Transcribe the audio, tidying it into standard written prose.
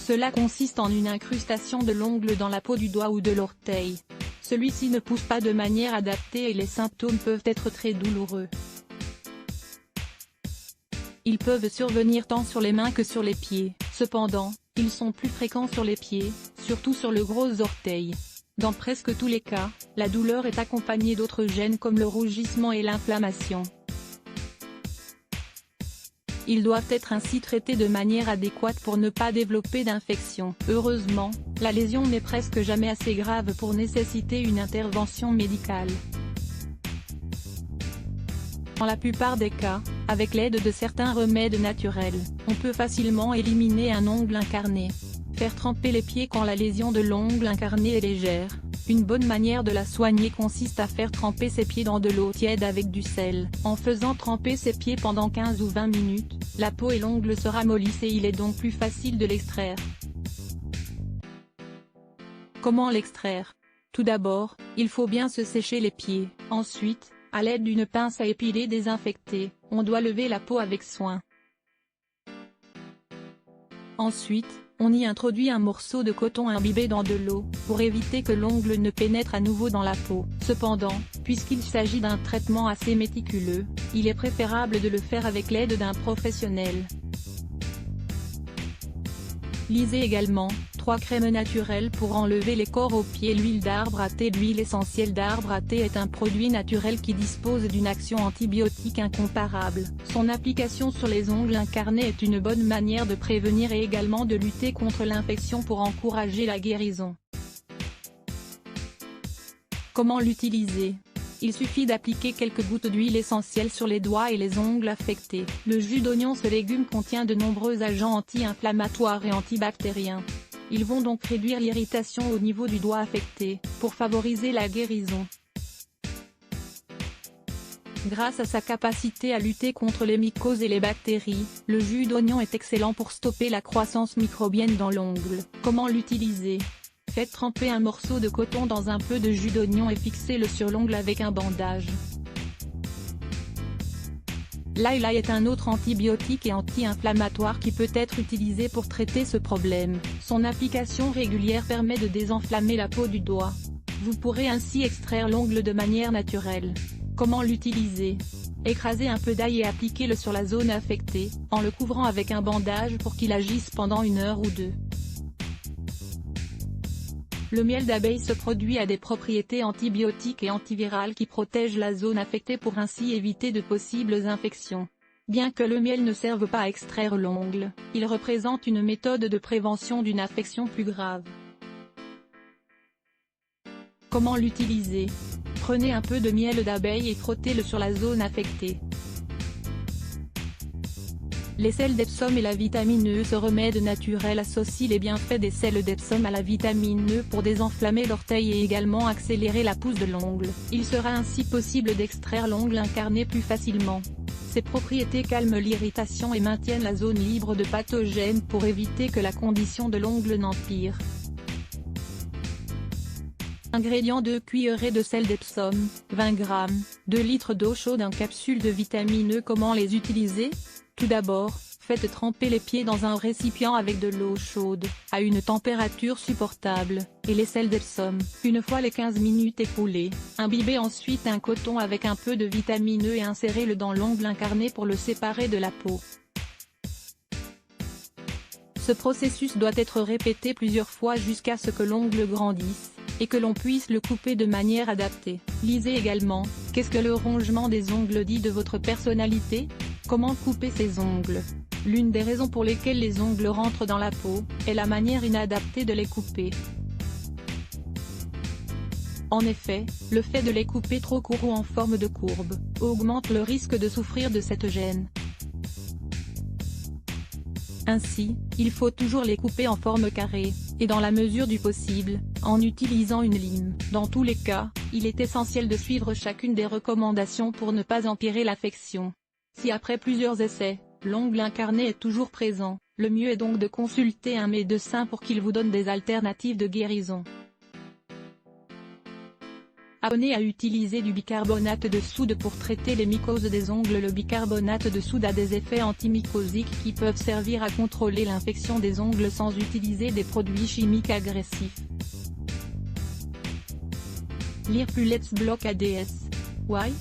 Cela consiste en une incrustation de l'ongle dans la peau du doigt ou de l'orteil. Celui-ci ne pousse pas de manière adaptée et les symptômes peuvent être très douloureux. Ils peuvent survenir tant sur les mains que sur les pieds. Cependant, ils sont plus fréquents sur les pieds, surtout sur le gros orteil. Dans presque tous les cas, la douleur est accompagnée d'autres gènes comme le rougissement et l'inflammation. Ils doivent être ainsi traités de manière adéquate pour ne pas développer d'infection. Heureusement, la lésion n'est presque jamais assez grave pour nécessiter une intervention médicale. Dans la plupart des cas, avec l'aide de certains remèdes naturels, on peut facilement éliminer un ongle incarné. Faire tremper les pieds quand la lésion de l'ongle incarné est légère. Une bonne manière de la soigner consiste à faire tremper ses pieds dans de l'eau tiède avec du sel. En faisant tremper ses pieds pendant 15 ou 20 minutes, la peau et l'ongle se ramollissent et il est donc plus facile de l'extraire. Comment l'extraire? Tout d'abord, il faut bien se sécher les pieds. Ensuite, à l'aide d'une pince à épiler désinfectée, on doit lever la peau avec soin. Ensuite, on y introduit un morceau de coton imbibé dans de l'eau, pour éviter que l'ongle ne pénètre à nouveau dans la peau. Cependant, puisqu'il s'agit d'un traitement assez méticuleux, il est préférable de le faire avec l'aide d'un professionnel. Lisez également 3 crèmes naturelles pour enlever les corps aux pieds. L'huile d'arbre à thé. L'huile essentielle d'arbre à thé est un produit naturel qui dispose d'une action antibiotique incomparable. Son application sur les ongles incarnés est une bonne manière de prévenir et également de lutter contre l'infection pour encourager la guérison. Comment l'utiliser? Il suffit d'appliquer quelques gouttes d'huile essentielle sur les doigts et les ongles affectés. Le jus d'oignon. Ce légume contient de nombreux agents anti-inflammatoires et antibactériens. Ils vont donc réduire l'irritation au niveau du doigt affecté, pour favoriser la guérison. Grâce à sa capacité à lutter contre les mycoses et les bactéries, le jus d'oignon est excellent pour stopper la croissance microbienne dans l'ongle. Comment l'utiliser? Faites tremper un morceau de coton dans un peu de jus d'oignon et fixez-le sur l'ongle avec un bandage. L'ail est un autre antibiotique et anti-inflammatoire qui peut être utilisé pour traiter ce problème. Son application régulière permet de désenflammer la peau du doigt. Vous pourrez ainsi extraire l'ongle de manière naturelle. Comment l'utiliser? Écrasez un peu d'ail et appliquez-le sur la zone affectée, en le couvrant avec un bandage pour qu'il agisse pendant 1 heure ou 2. Le miel d'abeille. Ce produit a des propriétés antibiotiques et antivirales qui protègent la zone affectée pour ainsi éviter de possibles infections. Bien que le miel ne serve pas à extraire l'ongle, il représente une méthode de prévention d'une infection plus grave. Comment l'utiliser? Prenez un peu de miel d'abeille et frottez-le sur la zone affectée. Les sels d'Epsom et la vitamine E. Ce remède naturel associe les bienfaits des sels d'Epsom à la vitamine E pour désenflammer l'orteil et également accélérer la pousse de l'ongle. Il sera ainsi possible d'extraire l'ongle incarné plus facilement. Ces propriétés calment l'irritation et maintiennent la zone libre de pathogènes pour éviter que la condition de l'ongle n'empire. Ingrédients: 2 cuillerées de sel d'Epsom, 20 g, 2 litres d'eau chaude, 1 capsule de vitamine E. Comment les utiliser? Tout d'abord, faites tremper les pieds dans un récipient avec de l'eau chaude, à une température supportable, et les sels d'Epsom. Une fois les 15 minutes écoulées, imbibez ensuite un coton avec un peu de vitamine E et insérez-le dans l'ongle incarné pour le séparer de la peau. Ce processus doit être répété plusieurs fois jusqu'à ce que l'ongle grandisse, et que l'on puisse le couper de manière adaptée. Lisez également, qu'est-ce que le rongement des ongles dit de votre personnalité? Comment couper ses ongles? L'une des raisons pour lesquelles les ongles rentrent dans la peau, est la manière inadaptée de les couper. En effet, le fait de les couper trop court ou en forme de courbe, augmente le risque de souffrir de cette gêne. Ainsi, il faut toujours les couper en forme carrée, et dans la mesure du possible, en utilisant une lime. Dans tous les cas, il est essentiel de suivre chacune des recommandations pour ne pas empirer l'affection. Si après plusieurs essais, l'ongle incarné est toujours présent, le mieux est donc de consulter un médecin pour qu'il vous donne des alternatives de guérison. Apprenez à utiliser du bicarbonate de soude pour traiter les mycoses des ongles. Le bicarbonate de soude a des effets antimycosiques qui peuvent servir à contrôler l'infection des ongles sans utiliser des produits chimiques agressifs. Lire plus Let's Block ADS. Why?